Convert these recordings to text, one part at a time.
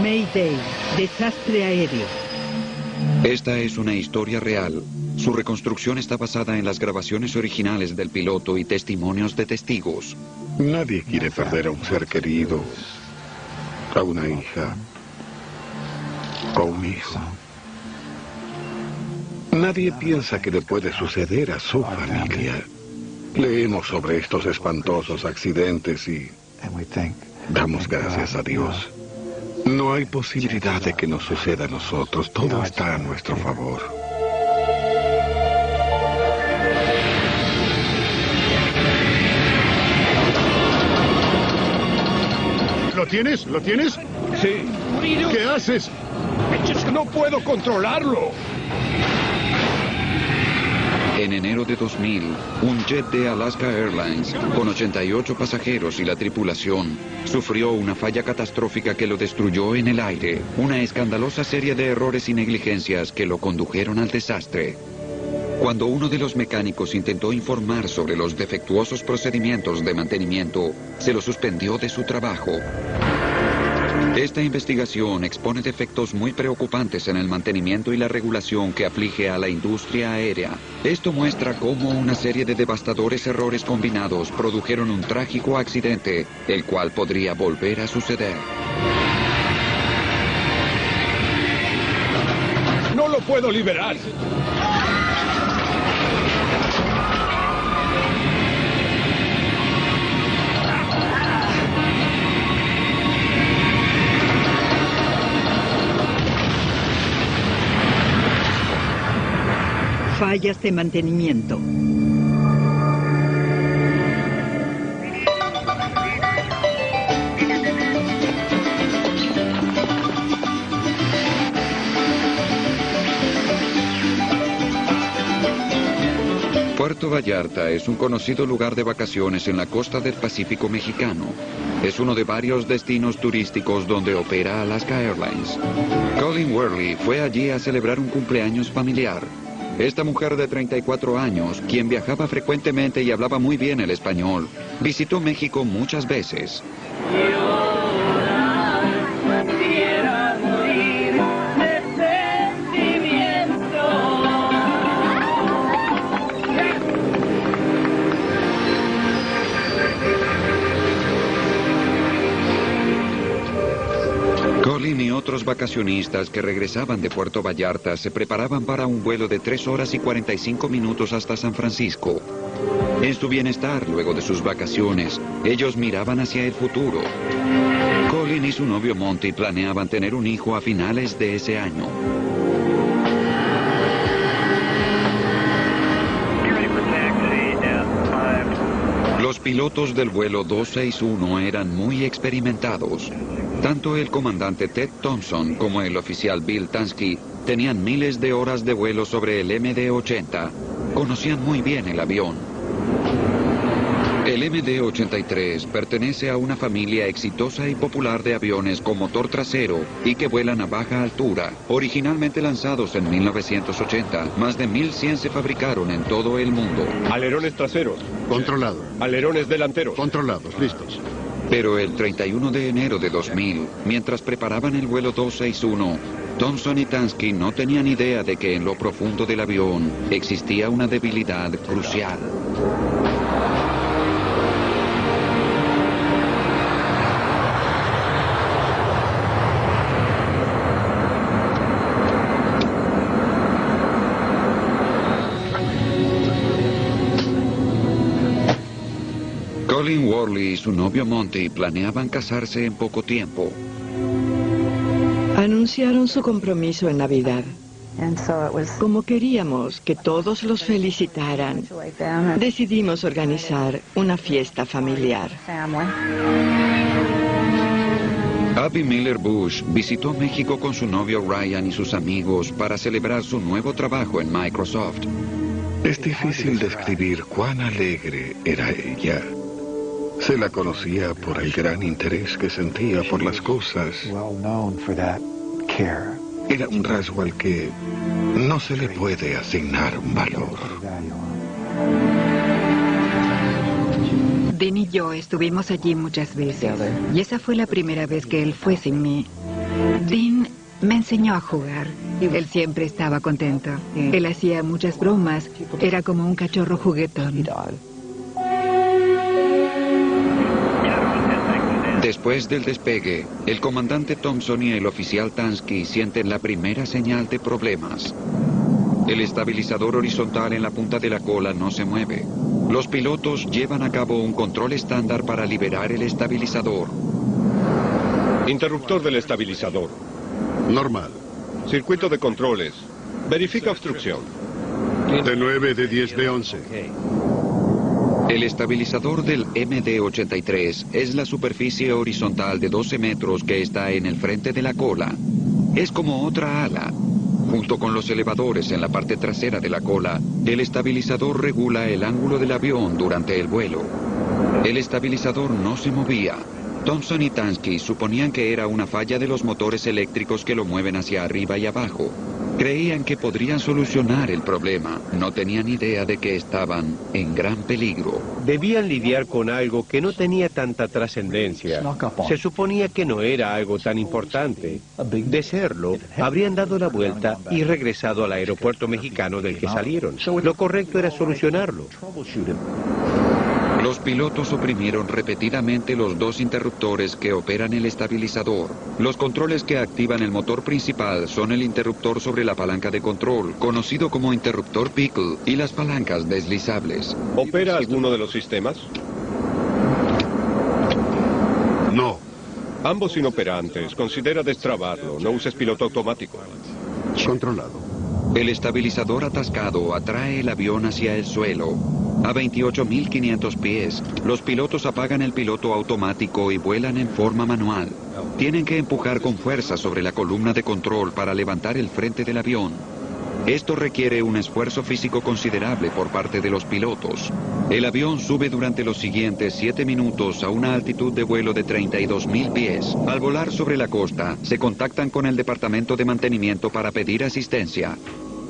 Mayday, desastre aéreo. Esta es una historia real. Su reconstrucción está basada en las grabaciones originales del piloto y testimonios de testigos. Nadie quiere perder a un ser querido, a una hija o un hijo. Nadie piensa que le puede suceder a su familia. Leemos sobre estos espantosos accidentes y damos gracias a Dios. No hay posibilidad de que nos suceda a nosotros. Todo está a nuestro favor. ¿Lo tienes? ¿Lo tienes? Sí. ¿Qué haces? No puedo controlarlo. En enero de 2000, un jet de Alaska Airlines, con 88 pasajeros y la tripulación, sufrió una falla catastrófica que lo destruyó en el aire. Una escandalosa serie de errores y negligencias que lo condujeron al desastre. Cuando uno de los mecánicos intentó informar sobre los defectuosos procedimientos de mantenimiento, se lo suspendió de su trabajo. Esta investigación expone defectos muy preocupantes en el mantenimiento y la regulación que aflige a la industria aérea. Esto muestra cómo una serie de devastadores errores combinados produjeron un trágico accidente, el cual podría volver a suceder. ¡No lo puedo liberar! Fallas de mantenimiento. Puerto Vallarta es un conocido lugar de vacaciones en la costa del Pacífico mexicano. Es uno de varios destinos turísticos donde opera Alaska Airlines. Colin Worley fue allí a celebrar un cumpleaños familiar. Esta mujer de 34 años, quien viajaba frecuentemente y hablaba muy bien el español, visitó México muchas veces. Colin y otros vacacionistas que regresaban de Puerto Vallarta se preparaban para un vuelo de 3 horas y 45 minutos hasta San Francisco. En su bienestar, luego de sus vacaciones, ellos miraban hacia el futuro. Colin y su novio Monty planeaban tener un hijo a finales de ese año. Los pilotos del vuelo 261 eran muy experimentados. Tanto el comandante Ted Thompson como el oficial Bill Tansky tenían miles de horas de vuelo sobre el MD-80. Conocían muy bien el avión. El MD-83 pertenece a una familia exitosa y popular de aviones con motor trasero y que vuelan a baja altura. Originalmente lanzados en 1980, más de 1.100 se fabricaron en todo el mundo. Alerones traseros. Controlado. Alerones delanteros. Controlados, listos. Pero el 31 de enero de 2000, mientras preparaban el vuelo 261, Thompson y Tansky no tenían idea de que en lo profundo del avión existía una debilidad crucial. Colin Worley y su novio Monty planeaban casarse en poco tiempo. Anunciaron su compromiso en Navidad. Como queríamos que todos los felicitaran, decidimos organizar una fiesta familiar. Abby Miller Bush visitó México con su novio Ryan y sus amigos para celebrar su nuevo trabajo en Microsoft. Es difícil describir cuán alegre era ella. Se la conocía por el gran interés que sentía por las cosas. Era un rasgo al que no se le puede asignar un valor. Dean y yo estuvimos allí muchas veces. Y esa fue la primera vez que él fue sin mí. Dean me enseñó a jugar. Él siempre estaba contento. Él hacía muchas bromas. Era como un cachorro juguetón. Después del despegue, el comandante Thompson y el oficial Tansky sienten la primera señal de problemas. El estabilizador horizontal en la punta de la cola no se mueve. Los pilotos llevan a cabo un control estándar para liberar el estabilizador. Interruptor del estabilizador. Normal. Circuito de controles. Verifica obstrucción. De 9, de 10, de 11. El estabilizador del MD-83 es la superficie horizontal de 12 metros que está en el frente de la cola. Es como otra ala. Junto con los elevadores en la parte trasera de la cola, el estabilizador regula el ángulo del avión durante el vuelo. El estabilizador no se movía. Thompson y Tansky suponían que era una falla de los motores eléctricos que lo mueven hacia arriba y abajo. Creían que podrían solucionar el problema. No tenían idea de que estaban en gran peligro. Debían lidiar con algo que no tenía tanta trascendencia. Se suponía que no era algo tan importante. De serlo, habrían dado la vuelta y regresado al aeropuerto mexicano del que salieron. Lo correcto era solucionarlo. Los pilotos oprimieron repetidamente los dos interruptores que operan el estabilizador. Los controles que activan el motor principal son el interruptor sobre la palanca de control, conocido como interruptor pickle, y las palancas deslizables. ¿Opera alguno de los sistemas? No. Ambos inoperantes. Considera destrabarlo. No uses piloto automático. Controlado. El estabilizador atascado atrae el avión hacia el suelo. A 28.500 pies, los pilotos apagan el piloto automático y vuelan en forma manual. Tienen que empujar con fuerza sobre la columna de control para levantar el frente del avión. Esto requiere un esfuerzo físico considerable por parte de los pilotos. El avión sube durante los siguientes 7 minutos a una altitud de vuelo de 32.000 pies. Al volar sobre la costa, se contactan con el departamento de mantenimiento para pedir asistencia.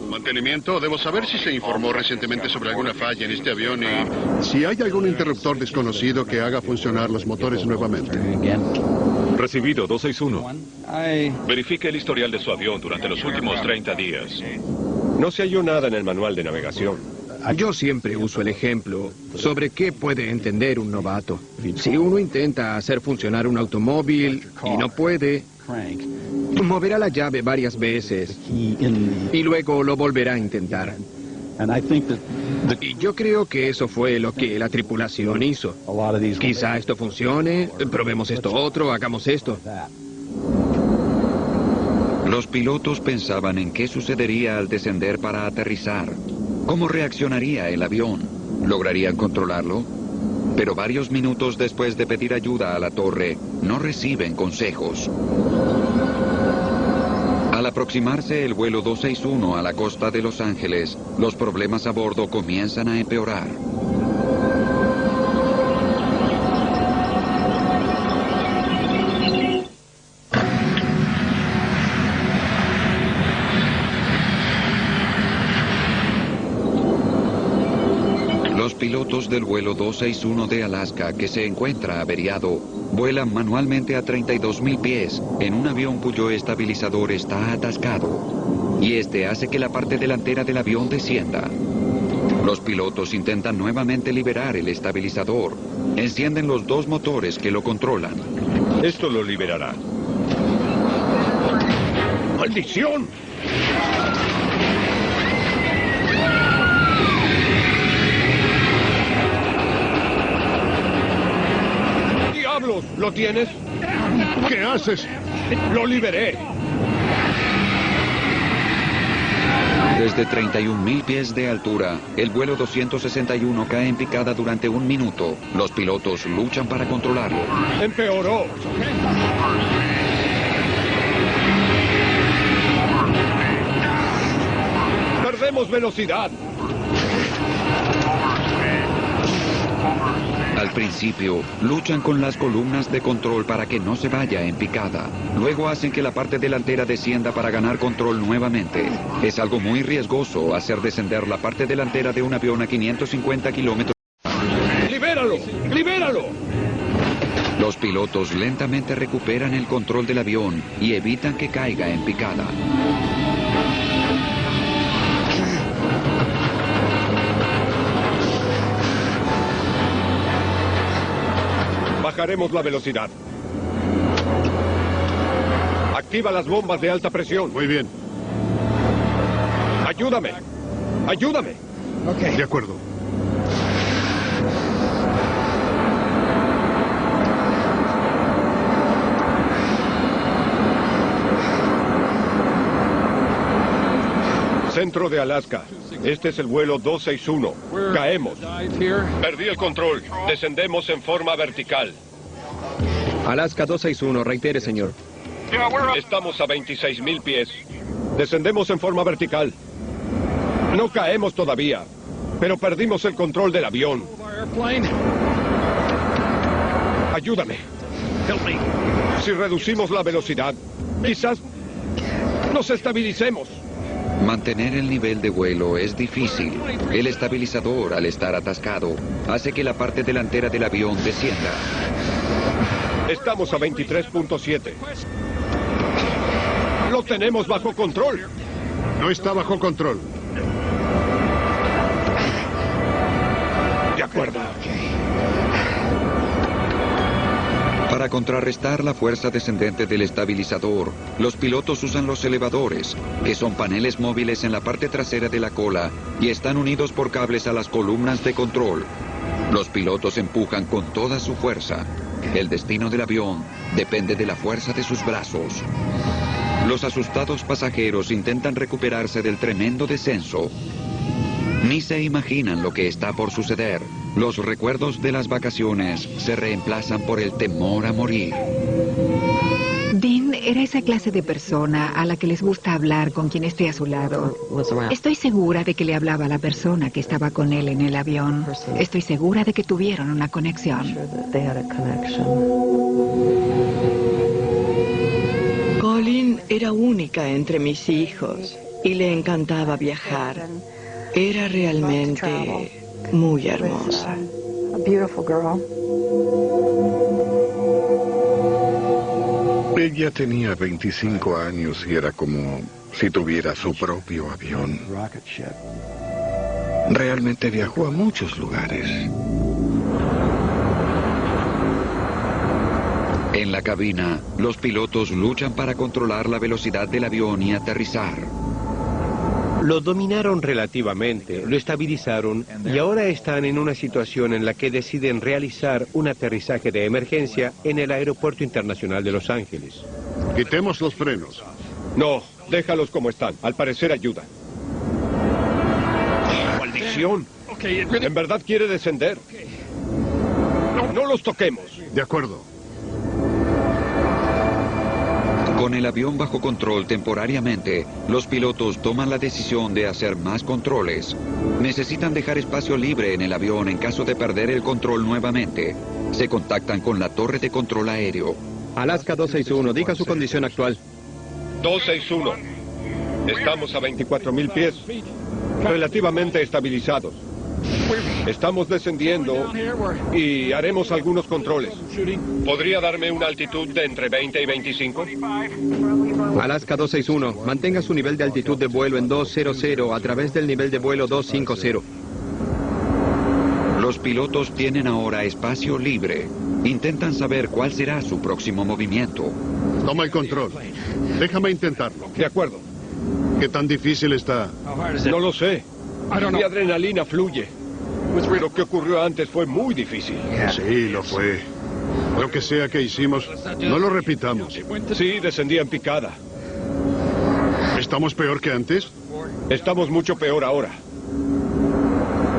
Mantenimiento, debo saber si se informó recientemente sobre alguna falla en este avión y si hay algún interruptor desconocido que haga funcionar los motores nuevamente. Recibido, 261. Verifique el historial de su avión durante los últimos 30 días. No se halló nada en el manual de navegación. Yo siempre uso el ejemplo sobre qué puede entender un novato. Si uno intenta hacer funcionar un automóvil y no puede, moverá la llave varias veces y luego lo volverá a intentar. Y yo creo que eso fue lo que la tripulación hizo. Quizá esto funcione, probemos esto otro, hagamos esto. Los pilotos pensaban en qué sucedería al descender para aterrizar. ¿Cómo reaccionaría el avión? ¿Lograrían controlarlo? Pero varios minutos después de pedir ayuda a la torre, no reciben consejos. Al aproximarse el vuelo 261 a la costa de Los Ángeles, los problemas a bordo comienzan a empeorar. Los pilotos del vuelo 261 de Alaska, que se encuentra averiado, vuelan manualmente a 32.000 pies en un avión cuyo estabilizador está atascado. Y este hace que la parte delantera del avión descienda. Los pilotos intentan nuevamente liberar el estabilizador. Encienden los dos motores que lo controlan. Esto lo liberará. ¡Maldición! ¿Lo tienes? ¿Qué haces? ¡Lo liberé! Desde 31.000 pies de altura, el vuelo 261 cae en picada durante 1 minuto. Los pilotos luchan para controlarlo. ¡Empeoró! ¡Perdemos velocidad! Al principio, luchan con las columnas de control para que no se vaya en picada. Luego hacen que la parte delantera descienda para ganar control nuevamente. Es algo muy riesgoso hacer descender la parte delantera de un avión a 550 kilómetros. ¡Libéralo! ¡Libéralo! Los pilotos lentamente recuperan el control del avión y evitan que caiga en picada. Bajaremos la velocidad. Activa las bombas de alta presión. Muy bien. Ayúdame. Ayúdame. De acuerdo. Centro de Alaska. Este es el vuelo 261. Caemos. Perdí el control. Descendemos en forma vertical. Alaska 261, reitere, señor. Estamos a 26.000 pies. Descendemos en forma vertical. No caemos todavía, pero perdimos el control del avión. Ayúdame. Si reducimos la velocidad, quizás nos estabilicemos. Mantener el nivel de vuelo es difícil. El estabilizador, al estar atascado, hace que la parte delantera del avión descienda. Estamos a 23.7. Lo tenemos bajo control. No está bajo control. De acuerdo. Para contrarrestar la fuerza descendente del estabilizador, los pilotos usan los elevadores, que son paneles móviles en la parte trasera de la cola y están unidos por cables a las columnas de control. Los pilotos empujan con toda su fuerza. El destino del avión depende de la fuerza de sus brazos. Los asustados pasajeros intentan recuperarse del tremendo descenso. Ni se imaginan lo que está por suceder. Los recuerdos de las vacaciones se reemplazan por el temor a morir. Dean era esa clase de persona a la que les gusta hablar con quien esté a su lado. Estoy segura de que le hablaba a la persona que estaba con él en el avión. Estoy segura de que tuvieron una conexión. Colin era única entre mis hijos y le encantaba viajar. Era realmente muy hermosa. Ella tenía 25 años y era como si tuviera su propio avión. Realmente viajó a muchos lugares. En la cabina, los pilotos luchan para controlar la velocidad del avión y aterrizar. Lo dominaron relativamente, lo estabilizaron y ahora están en una situación en la que deciden realizar un aterrizaje de emergencia en el Aeropuerto Internacional de Los Ángeles. Quitemos los frenos. No, déjalos como están. Al parecer ayudan. ¡Maldición! En verdad quiere descender. No los toquemos. De acuerdo. Con el avión bajo control temporariamente, los pilotos toman la decisión de hacer más controles. Necesitan dejar espacio libre en el avión en caso de perder el control nuevamente. Se contactan con la torre de control aéreo. Alaska 261, diga su condición actual. 261. Estamos a 24.000 pies. Relativamente estabilizados. Estamos descendiendo y haremos algunos controles. ¿Podría darme una altitud de entre 20 y 25? Alaska 261, mantenga su nivel de altitud de vuelo en 200 a través del nivel de vuelo 250. Los pilotos tienen ahora espacio libre. Intentan saber cuál será su próximo movimiento. Toma el control. Déjame intentarlo. De acuerdo. ¿Qué tan difícil está? No lo sé. Mi adrenalina fluye. Lo que ocurrió antes fue muy difícil. Sí, lo fue. Lo que sea que hicimos, no lo repitamos. Sí, descendía en picada. ¿Estamos peor que antes? Estamos mucho peor ahora.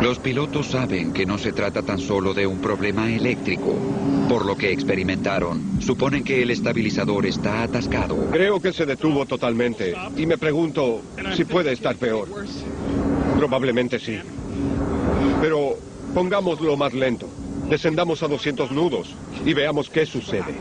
Los pilotos saben que no se trata tan solo de un problema eléctrico. Por lo que experimentaron, suponen que el estabilizador está atascado. Creo que se detuvo totalmente y me pregunto si puede estar peor. Probablemente sí. Pero pongámoslo más lento. Descendamos a 200 nudos y veamos qué sucede.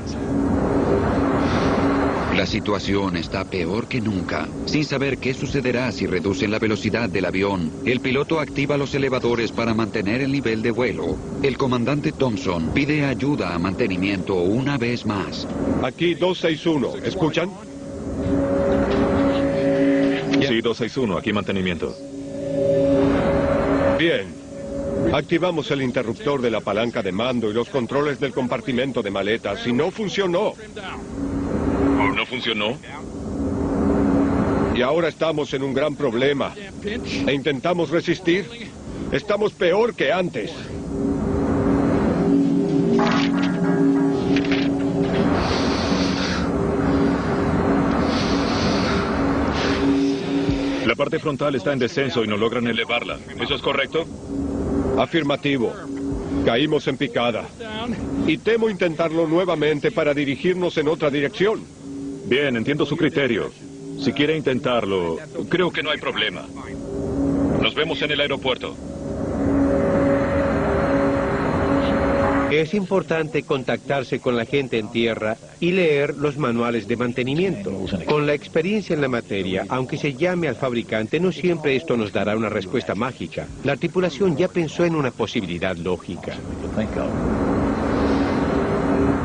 La situación está peor que nunca. Sin saber qué sucederá si reducen la velocidad del avión, el piloto activa los elevadores para mantener el nivel de vuelo. El comandante Thompson pide ayuda a mantenimiento una vez más. Aquí 261, ¿escuchan? Sí, 261, aquí mantenimiento. Bien. Activamos el interruptor de la palanca de mando y los controles del compartimento de maletas y no funcionó. ¿No funcionó? Y ahora estamos en un gran problema. E intentamos resistir. Estamos peor que antes. La parte frontal está en descenso y no logran elevarla. ¿Eso es correcto? Afirmativo. Caímos en picada. Y temo intentarlo nuevamente para dirigirnos en otra dirección. Bien, entiendo su criterio. Si quiere intentarlo, creo que no hay problema. Nos vemos en el aeropuerto. Es importante contactarse con la gente en tierra y leer los manuales de mantenimiento. Con la experiencia en la materia, aunque se llame al fabricante, no siempre esto nos dará una respuesta mágica. La tripulación ya pensó en una posibilidad lógica.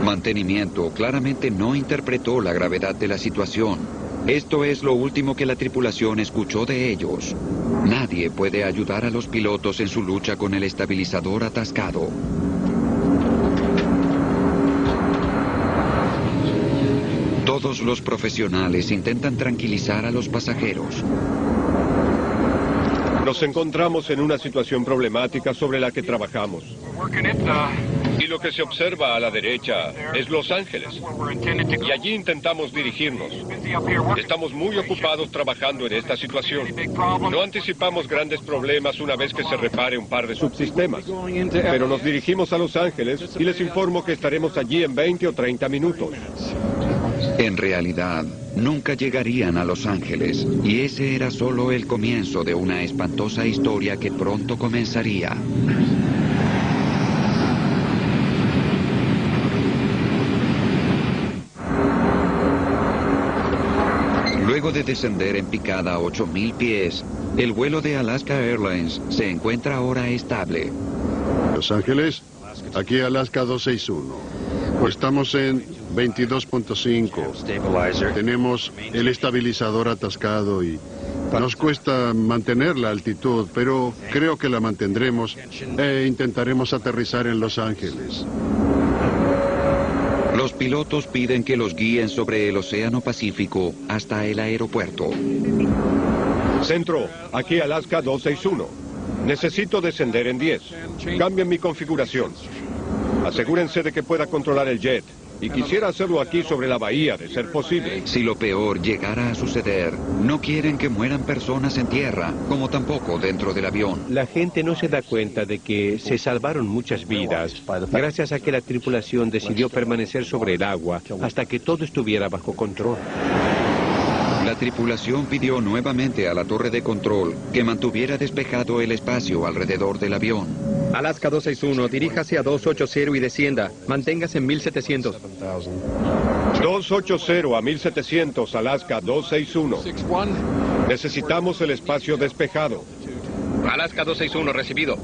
Mantenimiento claramente no interpretó la gravedad de la situación. Esto es lo último que la tripulación escuchó de ellos. Nadie puede ayudar a los pilotos en su lucha con el estabilizador atascado. Todos los profesionales intentan tranquilizar a los pasajeros. Nos encontramos en una situación problemática sobre la que trabajamos. Y lo que se observa a la derecha es Los Ángeles. Y allí intentamos dirigirnos. Estamos muy ocupados trabajando en esta situación. No anticipamos grandes problemas una vez que se repare un par de subsistemas. Pero nos dirigimos a Los Ángeles y les informo que estaremos allí en 20 o 30 minutos. En realidad, nunca llegarían a Los Ángeles, y ese era solo el comienzo de una espantosa historia que pronto comenzaría. Luego de descender en picada a 8,000 pies, el vuelo de Alaska Airlines se encuentra ahora estable. Los Ángeles, aquí Alaska 261. Estamos en 22.5. Tenemos el estabilizador atascado y nos cuesta mantener la altitud, pero creo que la mantendremos e intentaremos aterrizar en Los Ángeles. Los pilotos piden que los guíen sobre el Océano Pacífico hasta el aeropuerto. Centro, aquí Alaska 261. Necesito descender en 10. Cambien mi configuración. Asegúrense de que pueda controlar el jet. Y quisiera hacerlo aquí sobre la bahía, de ser posible. Si lo peor llegara a suceder, no quieren que mueran personas en tierra, como tampoco dentro del avión. La gente no se da cuenta de que se salvaron muchas vidas gracias a que la tripulación decidió permanecer sobre el agua hasta que todo estuviera bajo control. La tripulación pidió nuevamente a la torre de control que mantuviera despejado el espacio alrededor del avión. Alaska 261, diríjase a 280 y descienda. Manténgase en 1700. 280 a 1700, Alaska 261. Necesitamos el espacio despejado. Alaska 261, recibido.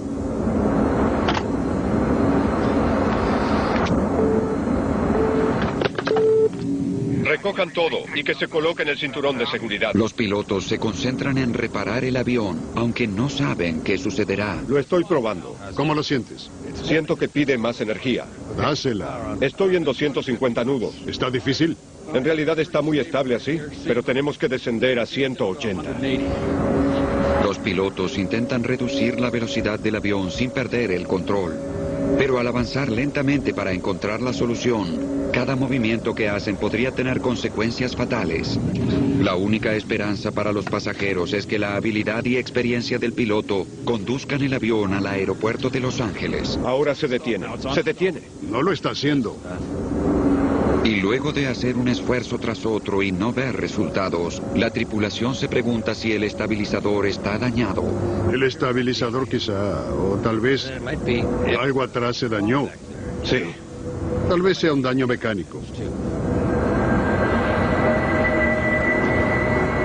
Recojan todo y que se coloquen el cinturón de seguridad. Los pilotos se concentran en reparar el avión, aunque no saben qué sucederá. Lo estoy probando. ¿Cómo lo sientes? Siento que pide más energía. Dásela. Estoy en 250 nudos. ¿Está difícil? En realidad está muy estable así, pero tenemos que descender a 180. Los pilotos intentan reducir la velocidad del avión sin perder el control. Pero al avanzar lentamente para encontrar la solución, cada movimiento que hacen podría tener consecuencias fatales. La única esperanza para los pasajeros es que la habilidad y experiencia del piloto conduzcan el avión al aeropuerto de Los Ángeles. Ahora se detiene. Se detiene. No lo está haciendo. Y luego de hacer un esfuerzo tras otro y no ver resultados, la tripulación se pregunta si el estabilizador está dañado. El estabilizador quizá, o tal vez algo atrás se dañó. Sí. Tal vez sea un daño mecánico.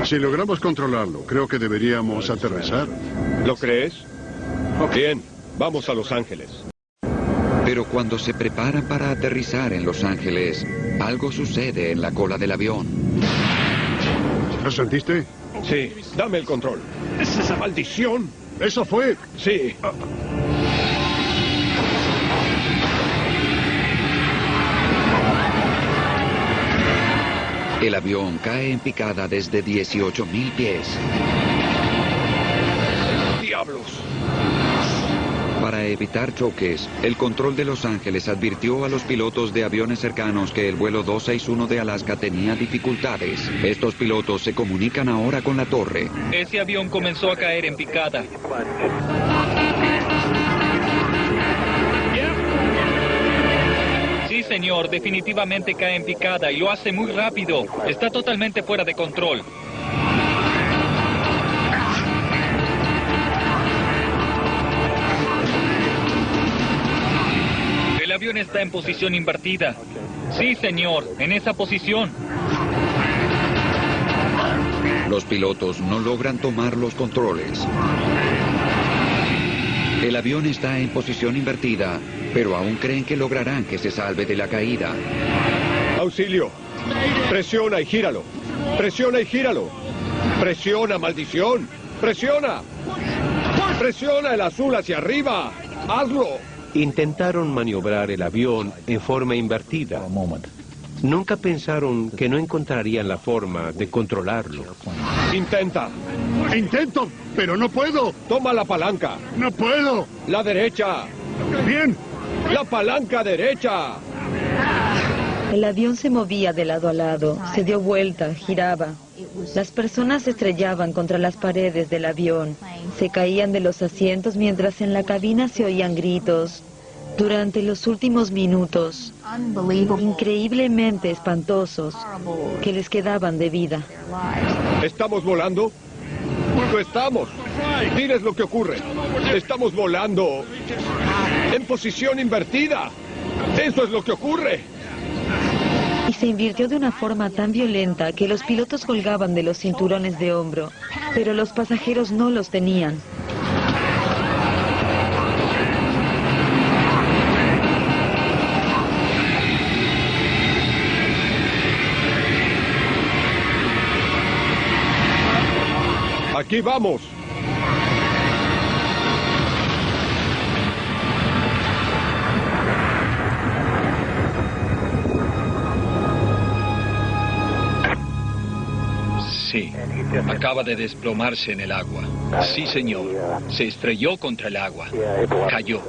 Si logramos controlarlo, creo que deberíamos aterrizar. ¿Lo crees? Bien, vamos a Los Ángeles. Pero cuando se preparan para aterrizar en Los Ángeles, algo sucede en la cola del avión. ¿Lo sentiste? Sí, dame el control. ¿Es esa maldición? ¿Eso fue? Sí. El avión cae en picada desde 18.000 pies. ¡Diablos! Para evitar choques, el control de Los Ángeles advirtió a los pilotos de aviones cercanos que el vuelo 261 de Alaska tenía dificultades. Estos pilotos se comunican ahora con la torre. Ese avión comenzó a caer en picada. Sí, señor, definitivamente cae en picada y lo hace muy rápido. Está totalmente fuera de control. El avión está en posición invertida. Sí, señor, en esa posición. Los pilotos no logran tomar los controles. El avión está en posición invertida, pero aún creen que lograrán que se salve de la caída. ¡Auxilio! ¡Presiona y gíralo! ¡Presiona y gíralo! ¡Presiona, maldición! ¡Presiona! ¡Presiona el azul hacia arriba! ¡Hazlo! Intentaron maniobrar el avión en forma invertida. Nunca pensaron que no encontrarían la forma de controlarlo. Intenta. Intento, pero no puedo. Toma la palanca. No puedo. La derecha. Bien. La palanca derecha. El avión se movía de lado a lado, se dio vuelta, giraba. Las personas se estrellaban contra las paredes del avión, se caían de los asientos mientras en la cabina se oían gritos. Durante los últimos minutos, increíblemente espantosos, que les quedaban de vida. ¿Estamos volando? ¡Lo estamos! Diles lo que ocurre. Estamos volando en posición invertida. ¡Eso es lo que ocurre! Y se invirtió de una forma tan violenta que los pilotos colgaban de los cinturones de hombro, pero los pasajeros no los tenían. ¡Aquí vamos! Sí, acaba de desplomarse en el agua. Sí, señor. Se estrelló contra el agua. Cayó.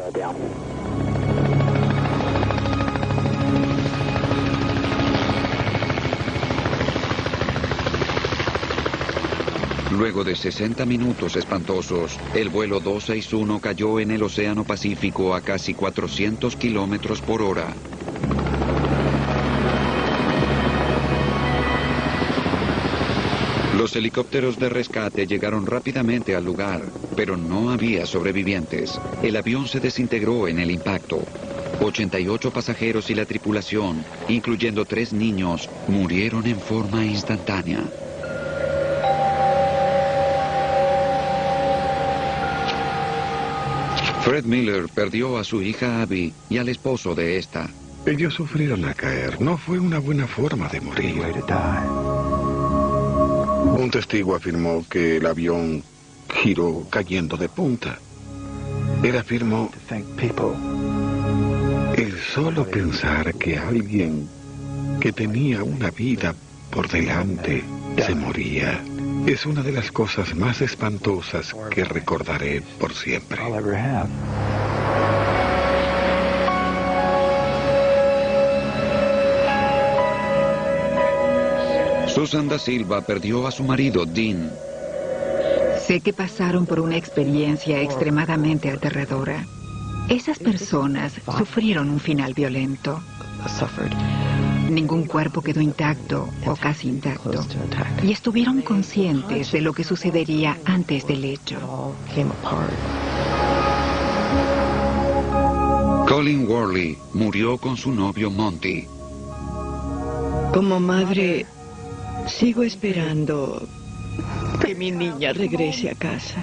Luego de 60 minutos espantosos, el vuelo 261 cayó en el Océano Pacífico a casi 400 kilómetros por hora. Los helicópteros de rescate llegaron rápidamente al lugar, pero no había sobrevivientes. El avión se desintegró en el impacto. 88 pasajeros y la tripulación, incluyendo 3 niños, murieron en forma instantánea. Fred Miller perdió a su hija Abby y al esposo de esta. Ellos sufrieron al caer. No fue una buena forma de morir. Un testigo afirmó que el avión giró cayendo de punta. Él afirmó: el solo pensar que alguien que tenía una vida por delante se moría es una de las cosas más espantosas que recordaré por siempre. Susan da Silva perdió a su marido, Dean. Sé que pasaron por una experiencia extremadamente aterradora. Esas personas sufrieron un final violento. Ningún cuerpo quedó intacto o casi intacto. Y estuvieron conscientes de lo que sucedería antes del hecho. Colin Worley murió con su novio Monty. Como madre, sigo esperando Que mi niña regrese a casa.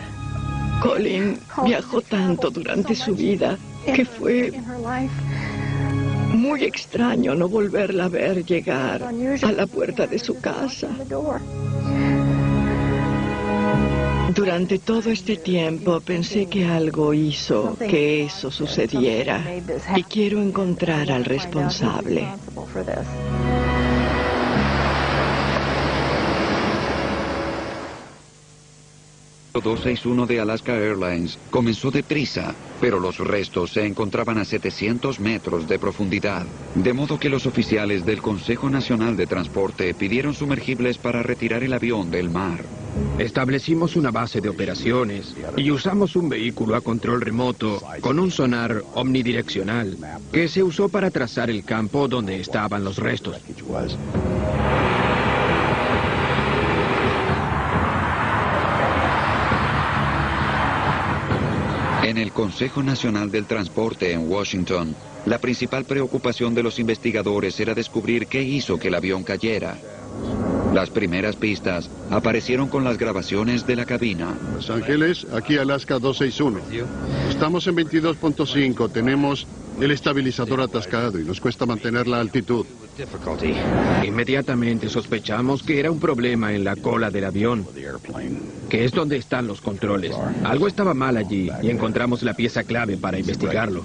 Colin viajó tanto durante su vida que fue muy extraño no volverla a ver llegar a la puerta de su casa. Durante todo este tiempo pensé que algo hizo que eso sucediera y quiero encontrar al responsable. 261 de Alaska Airlines comenzó deprisa, pero los restos se encontraban a 700 metros de profundidad, de modo que los oficiales del Consejo Nacional de Transporte pidieron sumergibles para retirar el avión del mar. Establecimos una base de operaciones y usamos un vehículo a control remoto con un sonar omnidireccional que se usó para trazar el campo donde estaban los restos. En el Consejo Nacional del Transporte en Washington, la principal preocupación de los investigadores era descubrir qué hizo que el avión cayera. Las primeras pistas aparecieron con las grabaciones de la cabina. Los Ángeles, aquí Alaska 261. Estamos en 22.5, tenemos el estabilizador atascado y nos cuesta mantener la altitud. Inmediatamente sospechamos que era un problema en la cola del avión, que es donde están los controles. Algo estaba mal allí y encontramos la pieza clave para investigarlo.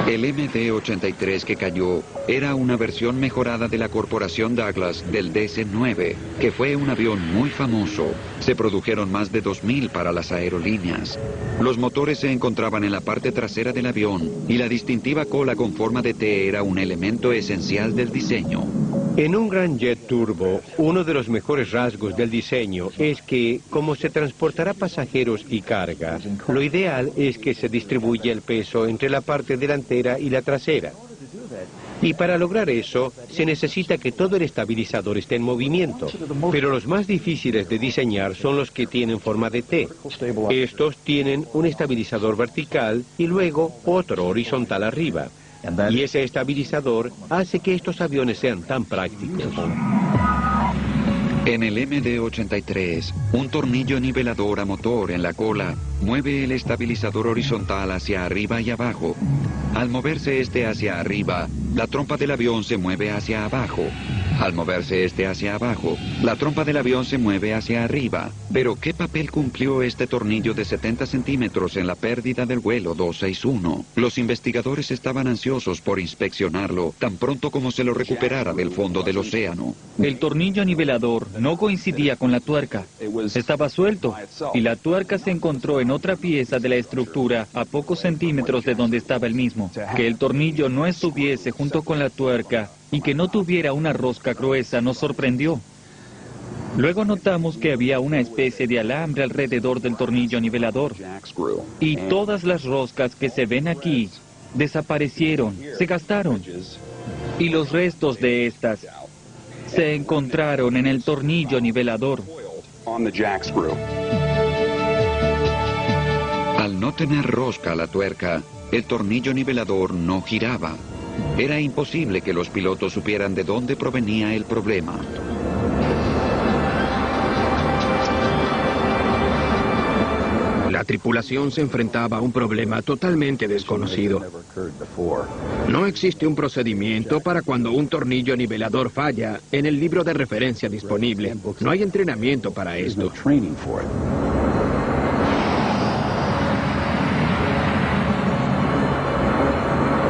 El MD-83 que cayó era una versión mejorada de la Corporación Douglas del DC-9, que fue un avión muy famoso. Se produjeron más de 2.000 para las aerolíneas. Los motores se encontraban en la parte trasera del avión y la distintiva cola con forma de T era un elemento esencial del diseño. En un gran jet turbo, uno de los mejores rasgos del diseño es que, como se transportará pasajeros y carga, lo ideal es que se distribuya el peso entre la parte delantera y la trasera. Y para lograr eso, se necesita que todo el estabilizador esté en movimiento. Pero los más difíciles de diseñar son los que tienen forma de T. Estos tienen un estabilizador vertical y luego otro horizontal arriba. Y ese estabilizador hace que estos aviones sean tan prácticos. En el MD-83, un tornillo nivelador a motor en la cola mueve el estabilizador horizontal hacia arriba y abajo. Al moverse este hacia arriba, la trompa del avión se mueve hacia abajo. Al moverse este hacia abajo, la trompa del avión se mueve hacia arriba. Pero ¿qué papel cumplió este tornillo de 70 centímetros en la pérdida del vuelo 261? Los investigadores estaban ansiosos por inspeccionarlo tan pronto como se lo recuperara del fondo del océano. El tornillo nivelador no coincidía con la tuerca. Estaba suelto y la tuerca se encontró en otra pieza de la estructura a pocos centímetros de donde estaba el mismo. Que el tornillo no estuviese junto con la tuerca y que no tuviera una rosca gruesa nos sorprendió. Luego notamos que había una especie de alambre alrededor del tornillo nivelador. Y todas las roscas que se ven aquí desaparecieron, se gastaron. Y los restos de estas se encontraron en el tornillo nivelador. Al no tener rosca la tuerca, el tornillo nivelador no giraba. Era imposible que los pilotos supieran de dónde provenía el problema. La tripulación se enfrentaba a un problema totalmente desconocido. No existe un procedimiento para cuando un tornillo nivelador falla en el libro de referencia disponible. No hay entrenamiento para esto.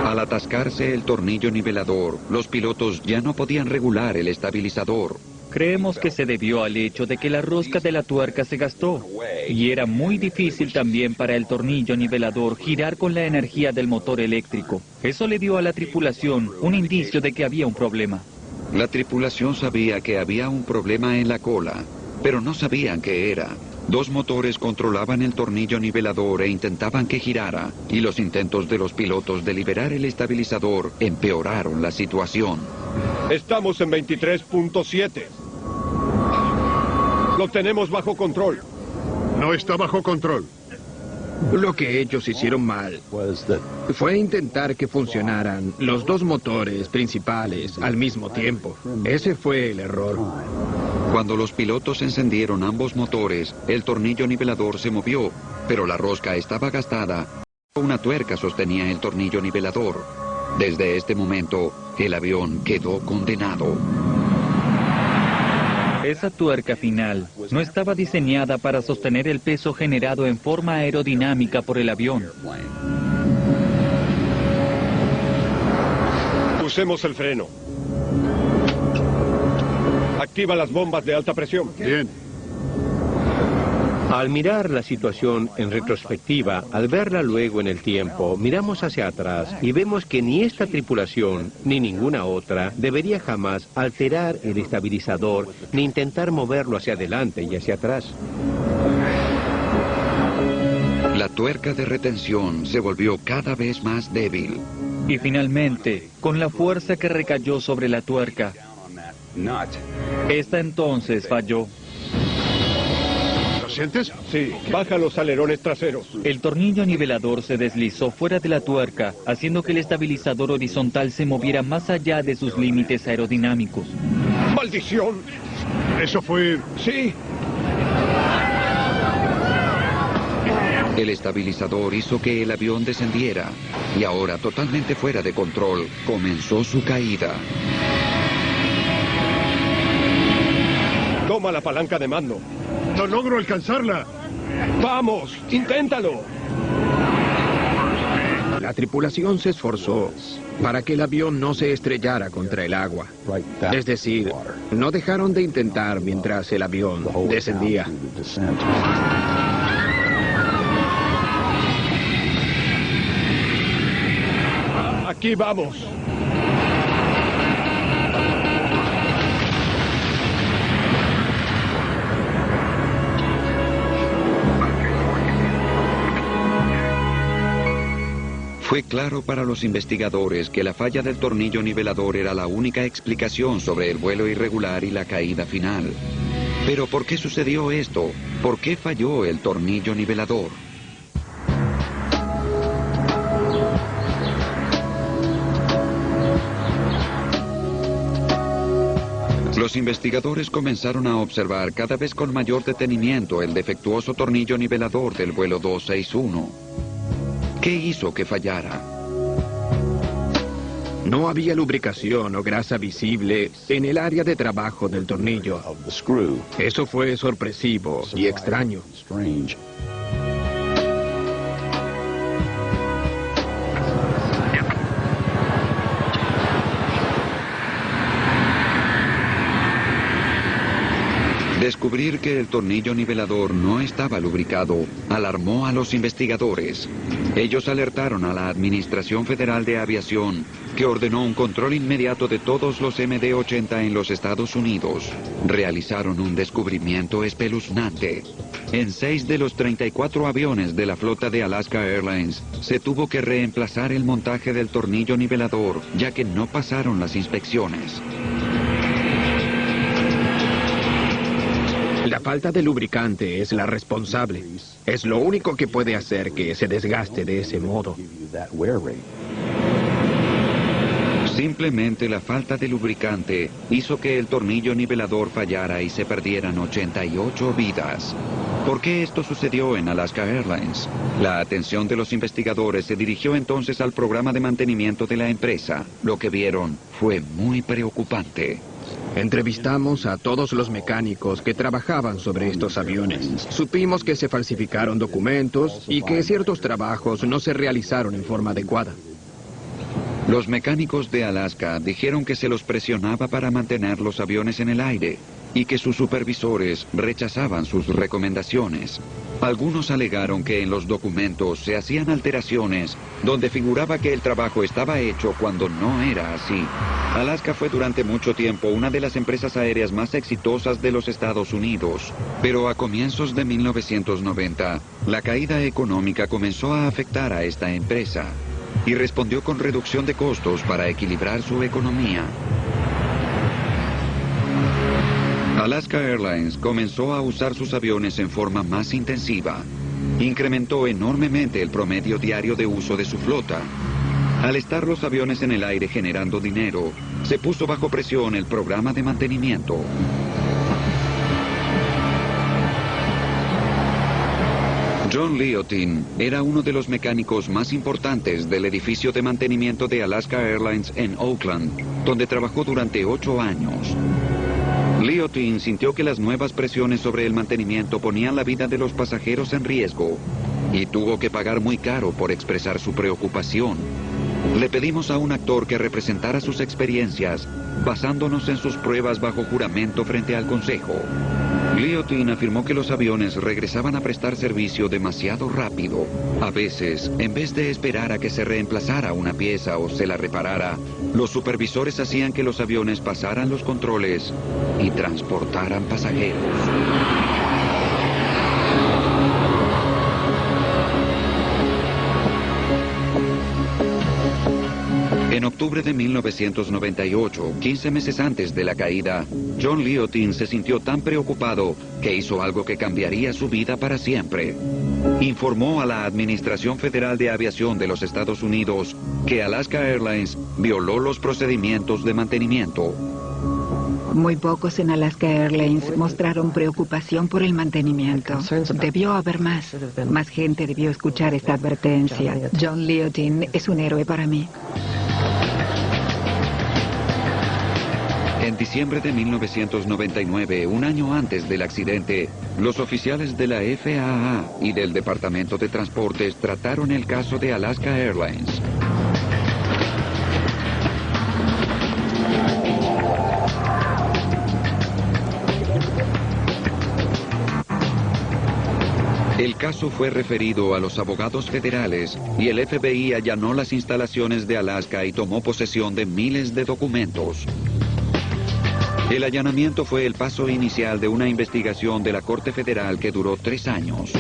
Al atascarse el tornillo nivelador, los pilotos ya no podían regular el estabilizador. Creemos que se debió al hecho de que la rosca de la tuerca se gastó. Y era muy difícil también para el tornillo nivelador girar con la energía del motor eléctrico. Eso le dio a la tripulación un indicio de que había un problema. La tripulación sabía que había un problema en la cola, pero no sabían qué era. Dos motores controlaban el tornillo nivelador e intentaban que girara, y los intentos de los pilotos de liberar el estabilizador empeoraron la situación. Estamos en 23.7. Lo tenemos bajo control. No está bajo control. Lo que ellos hicieron mal fue intentar que funcionaran los dos motores principales al mismo tiempo. Ese fue el error. Cuando los pilotos encendieron ambos motores, el tornillo nivelador se movió, pero la rosca estaba gastada. Una tuerca sostenía el tornillo nivelador. Desde este momento, el avión quedó condenado. Esa tuerca final no estaba diseñada para sostener el peso generado en forma aerodinámica por el avión. Usemos el freno. Activa las bombas de alta presión. Bien. Al mirar la situación en retrospectiva, al verla luego en el tiempo, miramos hacia atrás y vemos que ni esta tripulación, ni ninguna otra, debería jamás alterar el estabilizador ni intentar moverlo hacia adelante y hacia atrás. La tuerca de retención se volvió cada vez más débil. Y finalmente, con la fuerza que recayó sobre la tuerca, esta entonces falló. ¿Lo sientes? Sí, baja los alerones traseros. El tornillo nivelador se deslizó fuera de la tuerca, haciendo que el estabilizador horizontal se moviera más allá de sus límites aerodinámicos. ¡Maldición! ¿Eso fue...? Sí. El estabilizador hizo que el avión descendiera, y ahora, totalmente fuera de control, comenzó su caída. Toma la palanca de mando. ¡No logro alcanzarla! ¡Vamos! ¡Inténtalo! La tripulación se esforzó para que el avión no se estrellara contra el agua. Es decir, no dejaron de intentar mientras el avión descendía. Aquí vamos. Fue claro para los investigadores que la falla del tornillo nivelador era la única explicación sobre el vuelo irregular y la caída final. Pero ¿por qué sucedió esto? ¿Por qué falló el tornillo nivelador? Los investigadores comenzaron a observar cada vez con mayor detenimiento el defectuoso tornillo nivelador del vuelo 261. ¿Qué hizo que fallara? No había lubricación o grasa visible en el área de trabajo del tornillo. Eso fue sorpresivo y extraño. Descubrir que el tornillo nivelador no estaba lubricado alarmó a los investigadores. Ellos alertaron a la Administración Federal de Aviación, que ordenó un control inmediato de todos los MD-80 en los Estados Unidos. Realizaron un descubrimiento espeluznante. En 6 de los 34 aviones de la flota de Alaska Airlines se tuvo que reemplazar el montaje del tornillo nivelador, ya que no pasaron las inspecciones. La falta de lubricante es la responsable. Es lo único que puede hacer que se desgaste de ese modo. Simplemente la falta de lubricante hizo que el tornillo nivelador fallara y se perdieran 88 vidas. ¿Por qué esto sucedió en Alaska Airlines? La atención de los investigadores se dirigió entonces al programa de mantenimiento de la empresa. Lo que vieron fue muy preocupante. Entrevistamos a todos los mecánicos que trabajaban sobre estos aviones. Supimos que se falsificaron documentos y que ciertos trabajos no se realizaron en forma adecuada. Los mecánicos de Alaska dijeron que se los presionaba para mantener los aviones en el aire y que sus supervisores rechazaban sus recomendaciones. Algunos alegaron que en los documentos se hacían alteraciones donde figuraba que el trabajo estaba hecho cuando no era así. Alaska fue durante mucho tiempo una de las empresas aéreas más exitosas de los Estados Unidos, pero a comienzos de 1990, la caída económica comenzó a afectar a esta empresa y respondió con reducción de costos para equilibrar su economía. Alaska Airlines comenzó a usar sus aviones en forma más intensiva. Incrementó enormemente el promedio diario de uso de su flota. Al estar los aviones en el aire generando dinero, se puso bajo presión el programa de mantenimiento. John Liotin era uno de los mecánicos más importantes del edificio de mantenimiento de Alaska Airlines en Oakland, donde trabajó durante 8 años. Liotin sintió que las nuevas presiones sobre el mantenimiento ponían la vida de los pasajeros en riesgo y tuvo que pagar muy caro por expresar su preocupación. Le pedimos a un actor que representara sus experiencias, basándonos en sus pruebas bajo juramento frente al Consejo. Liotin afirmó que los aviones regresaban a prestar servicio demasiado rápido. A veces, en vez de esperar a que se reemplazara una pieza o se la reparara, los supervisores hacían que los aviones pasaran los controles y transportaran pasajeros. En octubre de 1998, 15 meses antes de la caída, John Liotin se sintió tan preocupado que hizo algo que cambiaría su vida para siempre. Informó a la Administración Federal de Aviación de los Estados Unidos que Alaska Airlines violó los procedimientos de mantenimiento. Muy pocos en Alaska Airlines mostraron preocupación por el mantenimiento. Debió haber más. Más gente debió escuchar esta advertencia. John Liotin es un héroe para mí. En diciembre de 1999, un año antes del accidente, los oficiales de la FAA y del Departamento de Transportes trataron el caso de Alaska Airlines. El caso fue referido a los abogados federales y el FBI allanó las instalaciones de Alaska y tomó posesión de miles de documentos. El allanamiento fue el paso inicial de una investigación de la Corte Federal que duró 3 años.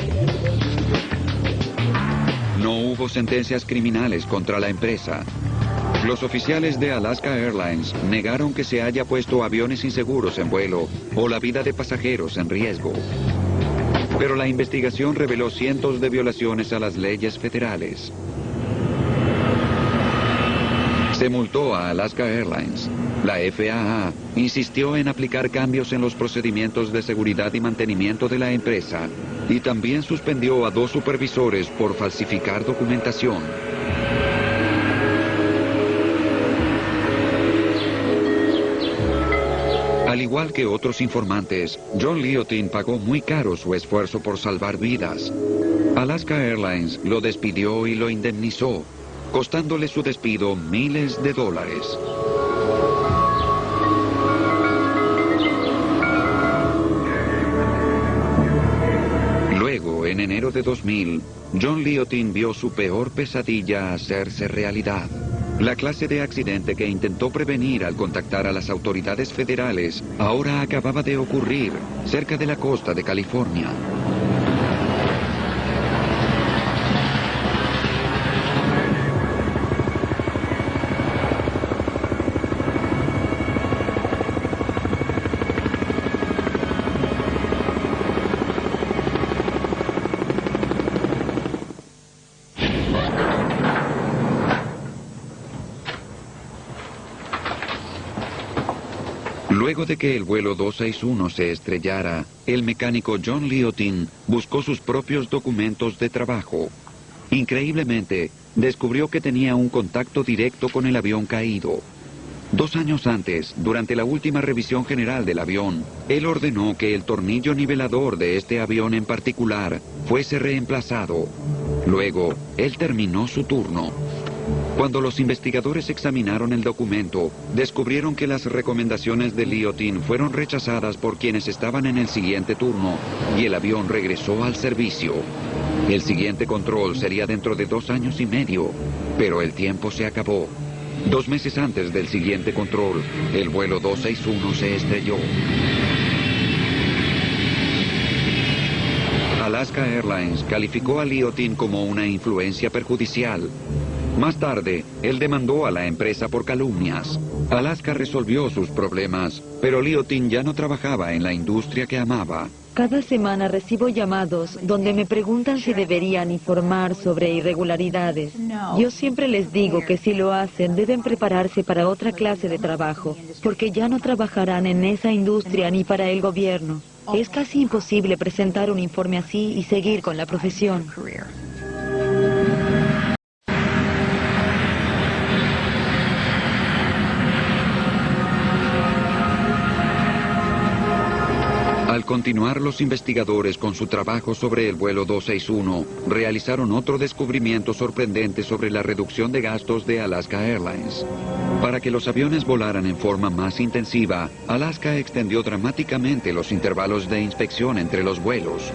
No hubo sentencias criminales contra la empresa. Los oficiales de Alaska Airlines negaron que se haya puesto aviones inseguros en vuelo o la vida de pasajeros en riesgo. Pero la investigación reveló cientos de violaciones a las leyes federales. Se multó a Alaska Airlines. La FAA insistió en aplicar cambios en los procedimientos de seguridad y mantenimiento de la empresa y también suspendió a 2 supervisores por falsificar documentación. Al igual que otros informantes, John Liotin pagó muy caro su esfuerzo por salvar vidas. Alaska Airlines lo despidió y lo indemnizó, costándole su despido miles de dólares. Luego, en enero de 2000, John Liotin vio su peor pesadilla hacerse realidad. La clase de accidente que intentó prevenir al contactar a las autoridades federales ahora acababa de ocurrir cerca de la costa de California. Luego de que el vuelo 261 se estrellara, el mecánico John Liotin buscó sus propios documentos de trabajo. Increíblemente, descubrió que tenía un contacto directo con el avión caído. 2 años antes, durante la última revisión general del avión, él ordenó que el tornillo nivelador de este avión en particular fuese reemplazado. Luego, él terminó su turno. Cuando los investigadores examinaron el documento, descubrieron que las recomendaciones de Liotin fueron rechazadas por quienes estaban en el siguiente turno y el avión regresó al servicio. El siguiente control sería dentro de 2 años y medio, pero el tiempo se acabó. 2 meses antes del siguiente control, el vuelo 261 se estrelló. Alaska Airlines calificó a Liotin como una influencia perjudicial. Más tarde, él demandó a la empresa por calumnias. Alaska resolvió sus problemas, pero Liotin ya no trabajaba en la industria que amaba. Cada semana recibo llamados donde me preguntan si deberían informar sobre irregularidades. Yo siempre les digo que si lo hacen deben prepararse para otra clase de trabajo, porque ya no trabajarán en esa industria ni para el gobierno. Es casi imposible presentar un informe así y seguir con la profesión. Al continuar los investigadores con su trabajo sobre el vuelo 261, realizaron otro descubrimiento sorprendente sobre la reducción de gastos de Alaska Airlines. Para que los aviones volaran en forma más intensiva, Alaska extendió dramáticamente los intervalos de inspección entre los vuelos.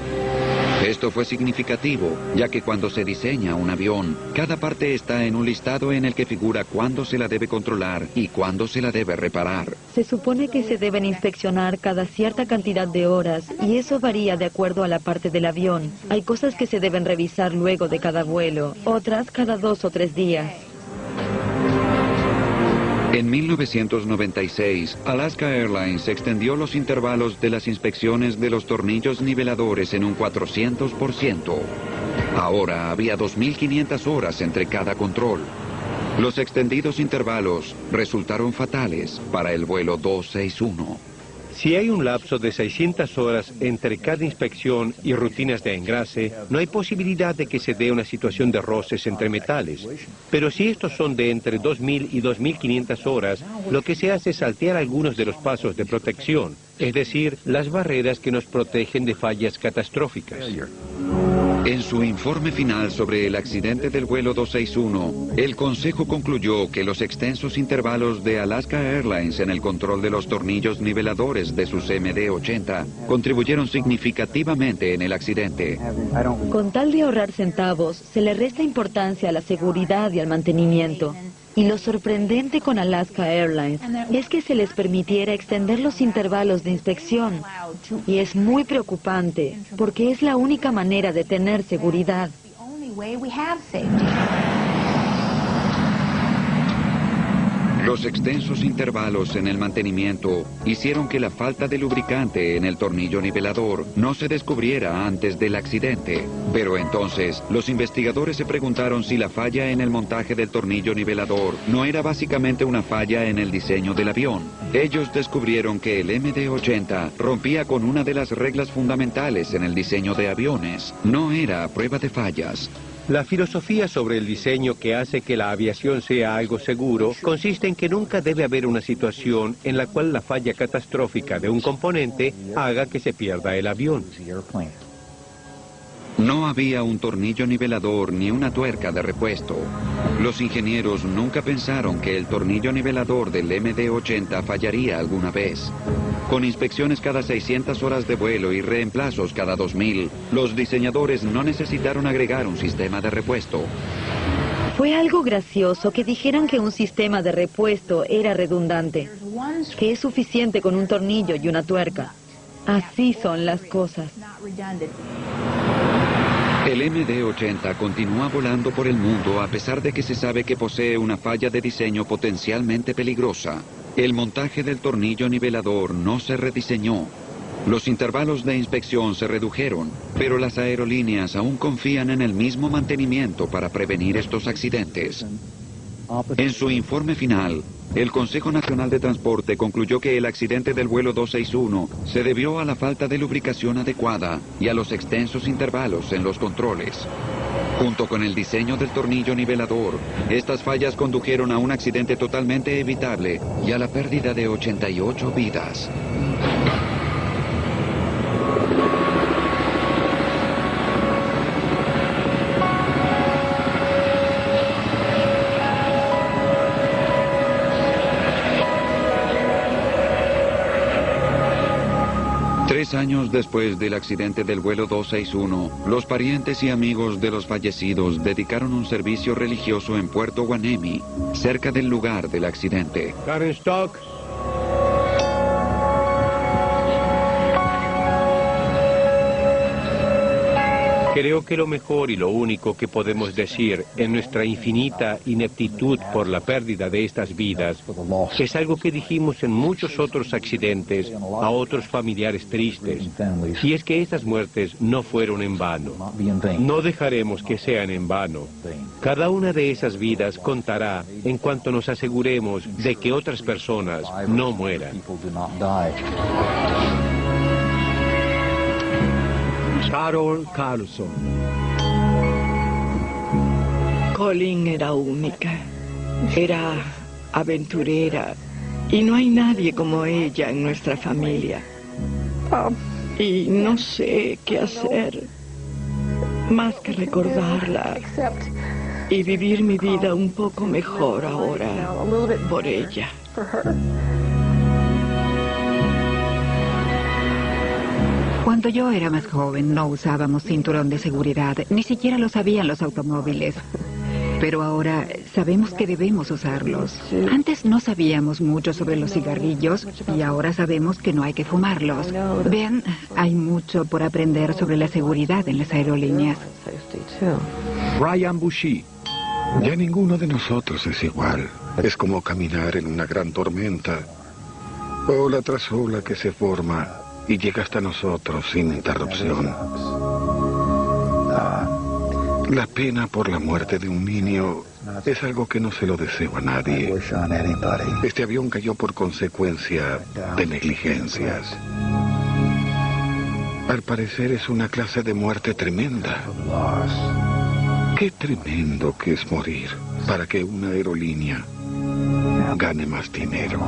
Esto fue significativo, ya que cuando se diseña un avión, cada parte está en un listado en el que figura cuándo se la debe controlar y cuándo se la debe reparar. Se supone que se deben inspeccionar cada cierta cantidad de horas y eso varía de acuerdo a la parte del avión. Hay cosas que se deben revisar luego de cada vuelo, otras cada 2 o 3 días. En 1996, Alaska Airlines extendió los intervalos de las inspecciones de los tornillos niveladores en un 400%. Ahora había 2.500 horas entre cada control. Los extendidos intervalos resultaron fatales para el vuelo 261. Si hay un lapso de 600 horas entre cada inspección y rutinas de engrase, no hay posibilidad de que se dé una situación de roces entre metales. Pero si estos son de entre 2.000 y 2.500 horas, lo que se hace es saltear algunos de los pasos de protección, es decir, las barreras que nos protegen de fallas catastróficas. En su informe final sobre el accidente del vuelo 261, el Consejo concluyó que los extensos intervalos de Alaska Airlines en el control de los tornillos niveladores de sus MD-80 contribuyeron significativamente en el accidente. Con tal de ahorrar centavos, se le resta importancia a la seguridad y al mantenimiento. Y lo sorprendente con Alaska Airlines es que se les permitiera extender los intervalos de inspección. Y es muy preocupante, porque es la única manera de tener seguridad. Los extensos intervalos en el mantenimiento hicieron que la falta de lubricante en el tornillo nivelador no se descubriera antes del accidente. Pero entonces, los investigadores se preguntaron si la falla en el montaje del tornillo nivelador no era básicamente una falla en el diseño del avión. Ellos descubrieron que el MD-80 rompía con una de las reglas fundamentales en el diseño de aviones. No era a prueba de fallas. La filosofía sobre el diseño que hace que la aviación sea algo seguro consiste en que nunca debe haber una situación en la cual la falla catastrófica de un componente haga que se pierda el avión. No había un tornillo nivelador ni una tuerca de repuesto. Los ingenieros nunca pensaron que el tornillo nivelador del MD-80 fallaría alguna vez. Con inspecciones cada 600 horas de vuelo y reemplazos cada 2000, los diseñadores no necesitaron agregar un sistema de repuesto. Fue algo gracioso que dijeran que un sistema de repuesto era redundante, que es suficiente con un tornillo y una tuerca. Así son las cosas. El MD-80 continúa volando por el mundo a pesar de que se sabe que posee una falla de diseño potencialmente peligrosa. El montaje del tornillo nivelador no se rediseñó. Los intervalos de inspección se redujeron, pero las aerolíneas aún confían en el mismo mantenimiento para prevenir estos accidentes. En su informe final, el Consejo Nacional de Transporte concluyó que el accidente del vuelo 261 se debió a la falta de lubricación adecuada y a los extensos intervalos en los controles. Junto con el diseño del tornillo nivelador, estas fallas condujeron a un accidente totalmente evitable y a la pérdida de 88 vidas. Tres años después del accidente del vuelo 261, los parientes y amigos de los fallecidos dedicaron un servicio religioso en Puerto Guanemi, cerca del lugar del accidente. Karen Stock. Creo que lo mejor y lo único que podemos decir en nuestra infinita ineptitud por la pérdida de estas vidas es algo que dijimos en muchos otros accidentes a otros familiares tristes, y es que estas muertes no fueron en vano. No dejaremos que sean en vano. Cada una de esas vidas contará en cuanto nos aseguremos de que otras personas no mueran. Carol Carlson. Colleen era única. Era aventurera. Y no hay nadie como ella en nuestra familia. Y no sé qué hacer. Más que recordarla. Y vivir mi vida un poco mejor ahora por ella. Cuando yo era más joven no usábamos cinturón de seguridad, ni siquiera lo sabían los automóviles. Pero ahora sabemos que debemos usarlos. Antes no sabíamos mucho sobre los cigarrillos y ahora sabemos que no hay que fumarlos. Vean, hay mucho por aprender sobre la seguridad en las aerolíneas. Ryan Bushy. Ya ninguno de nosotros es igual. Es como caminar en una gran tormenta. Ola tras ola que se forma y llega hasta nosotros sin interrupción. La pena por la muerte de un niño es algo que no se lo deseo a nadie. Este avión cayó por consecuencia de negligencias. Al parecer es una clase de muerte tremenda. Qué tremendo que es morir para que una aerolínea gane más dinero.